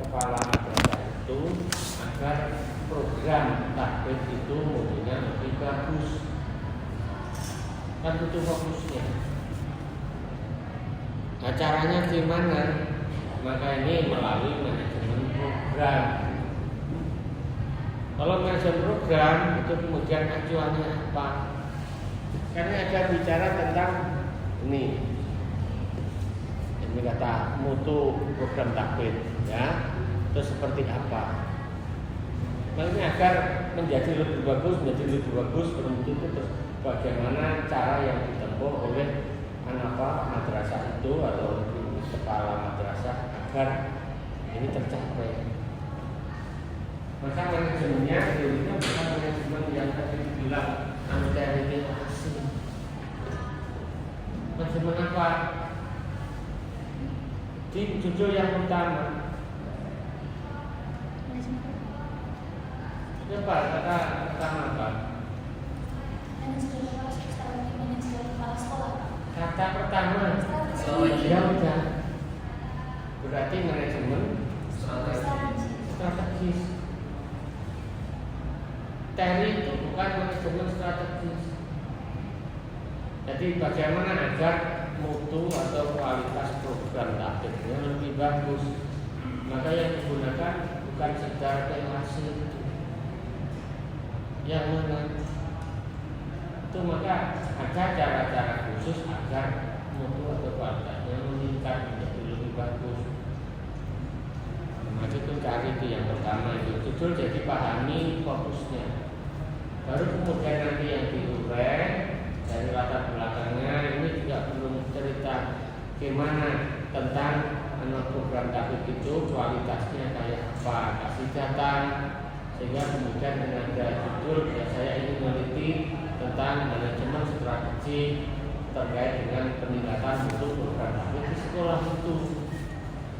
kepala madrasah itu agar program tahfidz itu mutunya lebih bagus. Kan itu fokusnya. Nah, caranya gimana? Maka ini melalui manajemen program. Kalau manajemen program itu kemudian acuannya apa? Karena ada bicara tentang ini kata mutu program tahfidz, ya, itu seperti apa? Makanya agar menjadi lebih bagus, bermutu itu terus bagaimana cara yang ditempuh oleh madrasah itu atau kepala madrasah agar ini tercapai. Maka manajemennya teorinya bukan manajemen yang tadi dibilang materi asing. Manajemen apa? Di judul yang pertama. Coba kata pertama apa? Kata pertama. Ya udah. Berarti manajemen strategis. Teknik itu bukan manajemen strategis. Jadi bagaimana agar mutu atau kualitas program tahfidznya lebih bagus? Maka yang digunakan bukan sekedar hasil itu. Yang mana? Itu maka ada cara-cara khusus agar mutu atau kualitasnya meningkat menjadi lebih bagus. Maka itu cari itu yang pertama itu jujur, jadi pahami fokusnya. Baru kemudian nanti yang diurai dari latar belakangnya ini juga belum cerita gimana tentang program tahfidz itu kualitasnya kayak apa, kasih data sehingga kemudian dengan ada judul ya saya ingin meneliti tentang manajemen strategi terkait dengan peningkatan mutu program tahfidz di sekolah itu.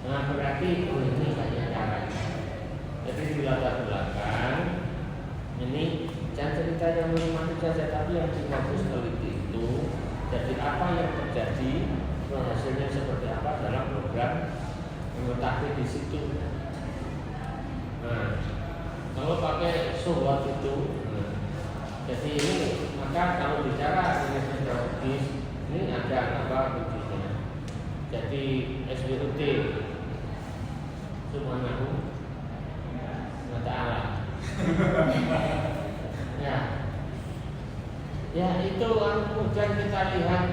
Nah berarti ini kayak caranya. Jadi di latar belakang ini jangan cerita yang menikmati saja, tapi yang bagus teliti itu. Jadi apa yang terjadi, hasilnya seperti apa dalam program tahfidz di situ. Nah, kalau pakai sobat itu, jadi ini maka kalau bicara manajemen strategis ini ada apa kuncinya. Jadi SWOT Subhanahu wa ta'ala. Ya itu kemudian kita lihat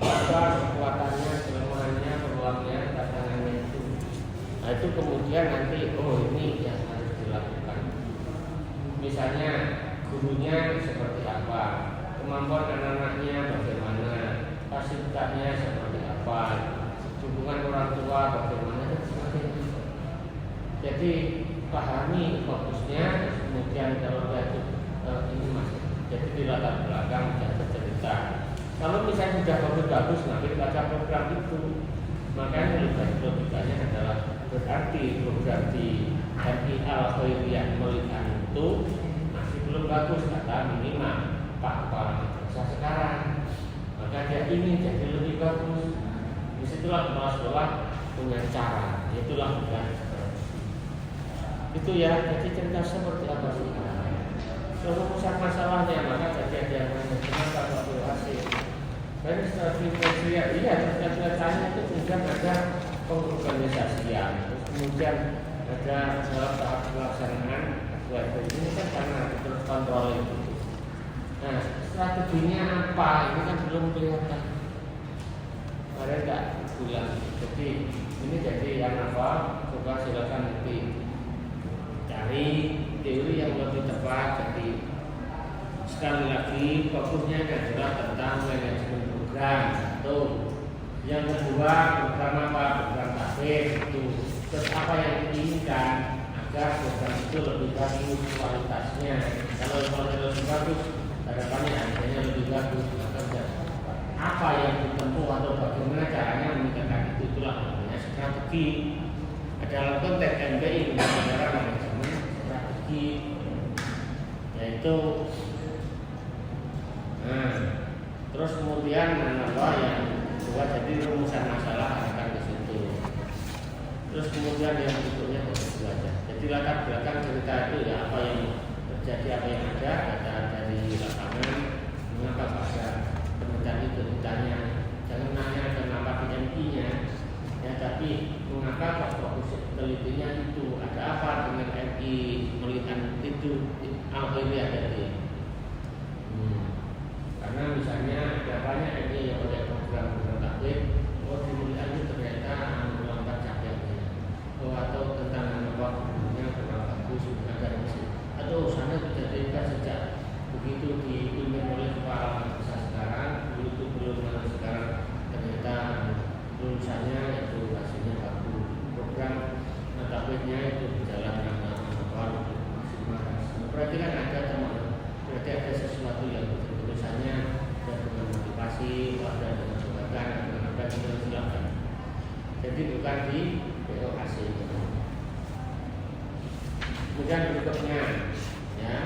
apa kekuatannya, kelemahannya, peluangnya, tantangannya itu. Nah itu kemudian nanti ini yang harus dilakukan. Misalnya gurunya seperti apa, kemampuan anak-anaknya bagaimana, fasilitasnya seperti apa, dukungan orang tua bagaimana dan sebagainya. Jadi pahami fokusnya, kemudian kalau ini masih jadi di latar belakang sudah cerita. Kalau misalnya sudah bagus-bagus, nanti baca program itu, makanya logikanya adalah berarti program di MIL Khairiyah Melikan itu masih belum bagus kata minimal Pak Kepala Madrasah sekarang. Maka dia ingin jadi lebih bagus. Disitulah kepala sekolah punya cara, itulah bukan itu ya. Jadi cerita seperti apa sih? Rumusan masalahnya, maka jadi ada kenapa Pak Hasil. Dan strategi iya ceritanya itu kemudian ada pengorganisasian, terus kemudian ada dalam tahap pelaksanaan ini kan karena terus kontrol itu. Nah strateginya apa? Ini kan belum kelihatan. Ada enggak bilang? Jadi ini jadi yang apa? Coba silakan nanti cari teori yang lebih tepat. Jadi sekali lagi fokusnya adalah tentang manajemen program. Satu. Yang kedua program apa? Program tahfidz itu. Terus apa yang diinginkan agar program itu lebih bagus kualitasnya. Kalau kualitasnya lebih bagus, harapannya harganya lebih bagus. Maka apa yang ditempuh atau bagaimana caranya meningkatkan itu, itulah namanya strategi. Dalam konteks MBI bicara manajemen strategi, yaitu terus kemudian apa yang kedua jadi rumusan masalah akan ke situ. Terus kemudian yang berikutnya belajar. Jadi latar belakang cerita itu ya apa yang terjadi, apa yang ada, data dari lapangan, mengapa pada kementerian itu ditanya, jangan nanya kenapa PMI-nya, ya, tapi mengapa kok fokus telitinya itu, ada apa dengan MI melihat itu akhirnya tadi. Karena misalnya ada banyak MI yang oleh program taklid, dimulai itu ternyata melanggar capeknya, atau tentang apa hubungannya kurang bagus, agar atau sana dijadikan sejak begitu dipimpin oleh kepala besar sekarang, dulu itu belum, sekarang ternyata lulusannya itu hasilnya bagus, program taklidnya itu berjalan dengan maksimal. Berarti kan ada teman, berarti ada sesuatu yang tulisannya dengan motivasi, ada dengan kebaikan, dengan apa yang silakan. Jadi bukan di BOAC. Kemudian berikutnya, ya.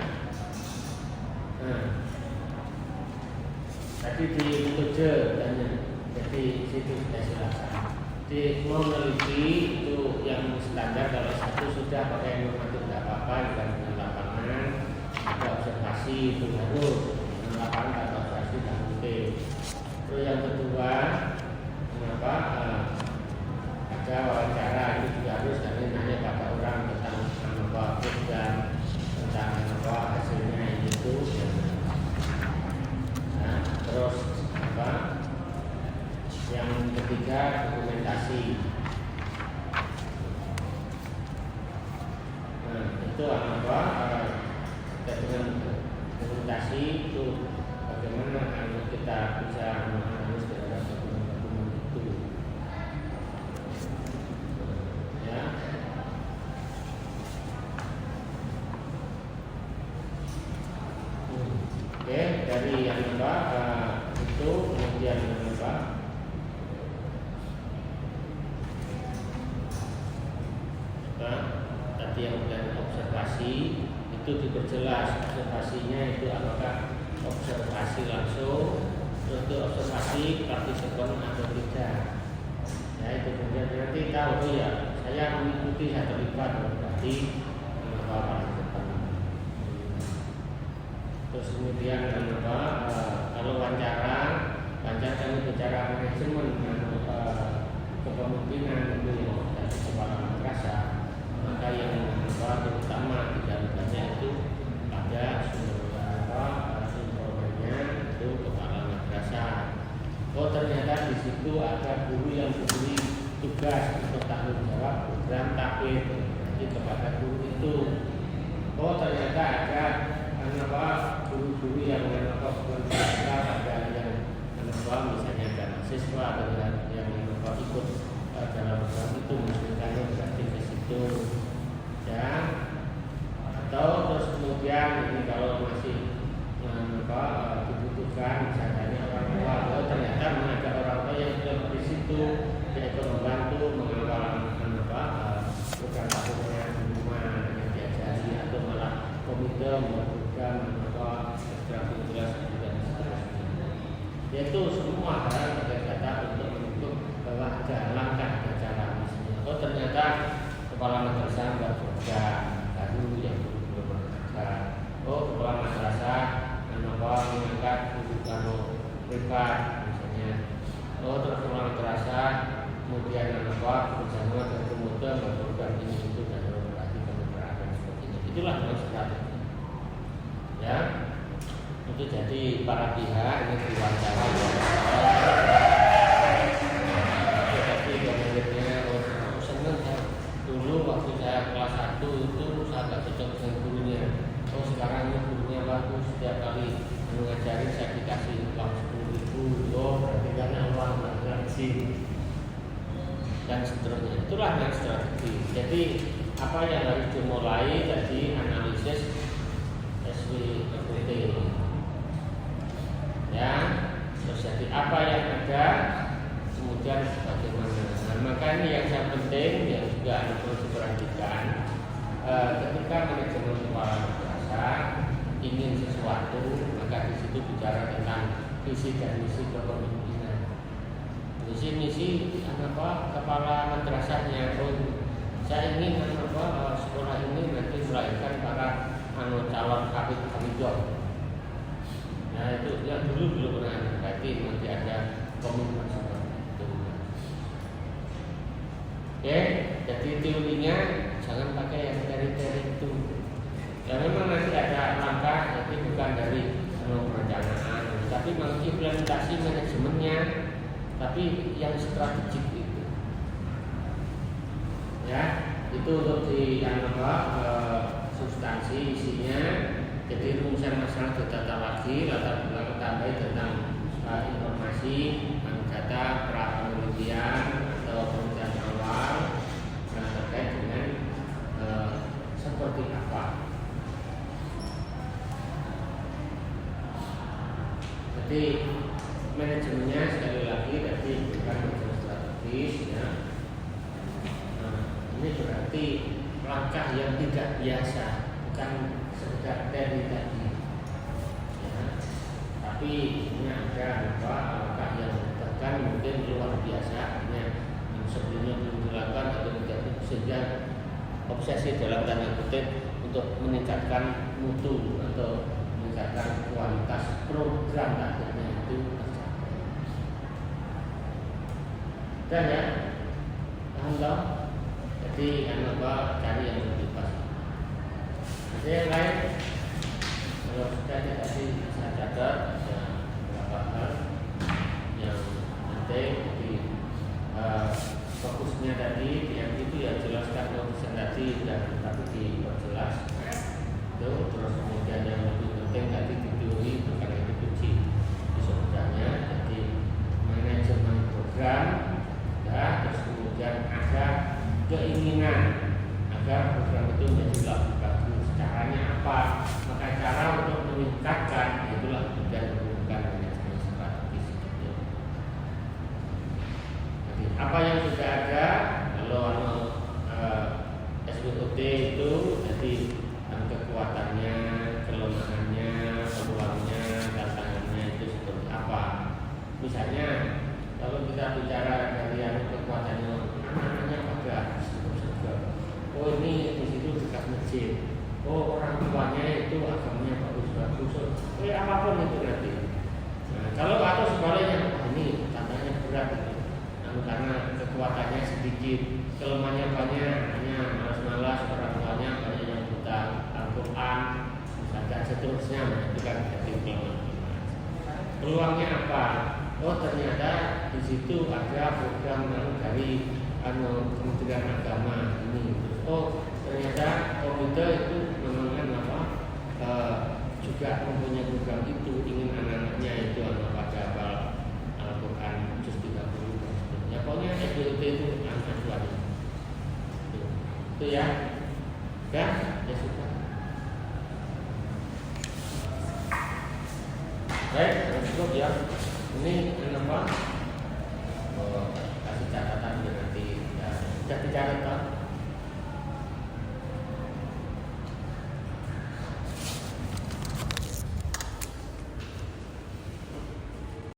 Nah, tadi di metode tanya, jadi situ sudah silakan. Di mau meneliti itu yang standar, kalau satu sudah pakai normatif tidak apa-apa, bukan dengan lapangan, ada observasi itu harus dengan lapangan atau observasi tidak mungkin. Terus yang kedua, mengapa ada wawancara itu juga harus, karena nanya pada orang tentang apa program, tentang apa hasilnya itu. Nah, terus apa? Yang ketiga, dokumentasi. Nah, itu apa? Dengan dokumentasi itu bagaimana kita bisa menganalisis terhadap dokumen-dokumen itu. Ya. Oke, dari yang apa? Itu kemudian yang apa? Tadi yang dan observasi itu diperjelas, observasinya itu apakah observasi langsung, terus itu observasi partisipan atau tidak. Ya, itu kemudian nanti tahu ya, saya mengikuti, saya terlibat, berarti apa partisipan. Terus kemudian apa? Kalau wawancara kami bicara manajemen kepemimpinan itu dari kepala madrasah. Maka yang terutama di dalamnya itu ada sumbernya itu kepala madrasah. Oh ternyata di situ ada guru yang diberi tugas untuk tanggung jawab program taklid, jadi kepada guru itu. Oh ternyata ada guru-guru yang bukan ada yang misalnya ada mahasiswa atau yang ikut dalam program itu, misalnya berarti ke situ. Ya, atau terus kemudian ini kalau masih dibutuhkan misalnya orang tua, ternyata mengajak orang tua yang sudah di situ, yaitu membantu mengawal program tahunya di rumah yang diajari, atau malah komite membuat program jelas dan seterusnya. Yaitu semua hal data untuk menentuk bahwa ada langkah dan cara misalnya. Oh ternyata kepala madrasah membuat program baru yang belum bekerja. Oh kepala madrasah mengangkat guru kano privat misalnya. Oh terus kepala madrasah kemudian bersama dengan komite membuat program ini itu dan berarti kemudian seperti ini. Itulah yang strategi. Ya, itu jadi para pihak ini diwawancara. Dulu waktu saya kelas 1 itu saya agak cocok dengan gurunya. Oh sekarang ini gurunya bagus, setiap kali mengajari saya dikasih uang 10.000. Oh berarti karena uang ngaji dan seterusnya. Itulah yang strategi. Jadi apa yang harus dimulai tadi analisis SWOT. Ya, terus jadi apa yang ada, kemudian bagaimana. Nah, maka ini yang sangat penting yang juga perlu diperhatikan ketika manajemen kepala madrasah ingin sesuatu, maka di situ bicara tentang visi dan misi kepemimpinan. Visi misi kepala madrasahnya, saya ingin ini nanti melahirkan para calon hafidh. Nah itu yang dulu pernah ada, berarti nanti ada komitmen seperti itu. Oke, jadi teorinya jangan pakai yang teori-teori itu. Ya memang nanti ada langkah, tapi bukan dari perencanaan, tapi mengimplementasi manajemennya, tapi yang strategik itu. Ya, itu untuk di substansi isinya. Jadi rumusan masalah ditata lagi, latar belakang tambahin tentang informasi, data pra penelitian atau penelitian awal terkait dengan seperti apa. Jadi manajemennya sekali lagi tadi bukan manajemen strategis ya. Ini berarti langkah yang tidak biasa, bukan sekedar teori tadi ya. Tapi ini ada langkah yang bahkan mungkin luar biasa yang sebelumnya belum dilakukan atau tidak, sehingga obsesi dalam tanda kutip untuk meningkatkan mutu atau meningkatkan kualitas program akhirnya itu tercapai. Dan ya, paham. Jadi cari yang lebih pas. Ada yang lain? Kalau sudah tadi saya catat ada beberapa hal yang penting. Jadi fokusnya tadi yang itu ya jelaskan representasi dan tapi diperjelas. Itu terus kemudian yang lebih penting tadi di teori bukan itu kunci sebenarnya. Jadi manajemen program ya, terus kemudian ada keinginan agar program itu menjadi lebih bagus. Caranya apa? Maka cara untuk meningkatkan itulah kemudian menggunakan manajemen strategis itu. Jadi apa yang sudah ada kalau SWOT itu jadi kekuatannya, kelemahannya, peluangnya, tantangannya itu seperti apa? Misalnya kalau kita bicara dari kekuatannya, anak-anaknya pada oh ini di situ dekat masjid, oh orang tuanya itu agamanya bagus-bagus, apapun itu nanti. Nah, kalau atau sebaliknya, ini tantangannya berat itu. Nah, karena kekuatannya sedikit, kelemahannya banyak, hanya malas-malas, orang tuanya banyak yang buta Al-Quran, dan seterusnya. Itu kan jadi kelemahan. Peluangnya apa? Oh ternyata di situ ada program dari Kementerian Agama ini. Oh ternyata komite itu memang juga mempunyai program itu, ingin anak-anaknya itu pada hafal Al-Quran juz 30. Ya pokoknya SWOT itu acuan itu ya. Ya sudah. Baik, cukup ya. Ini kasih catatan nanti ya, sudah dicatat.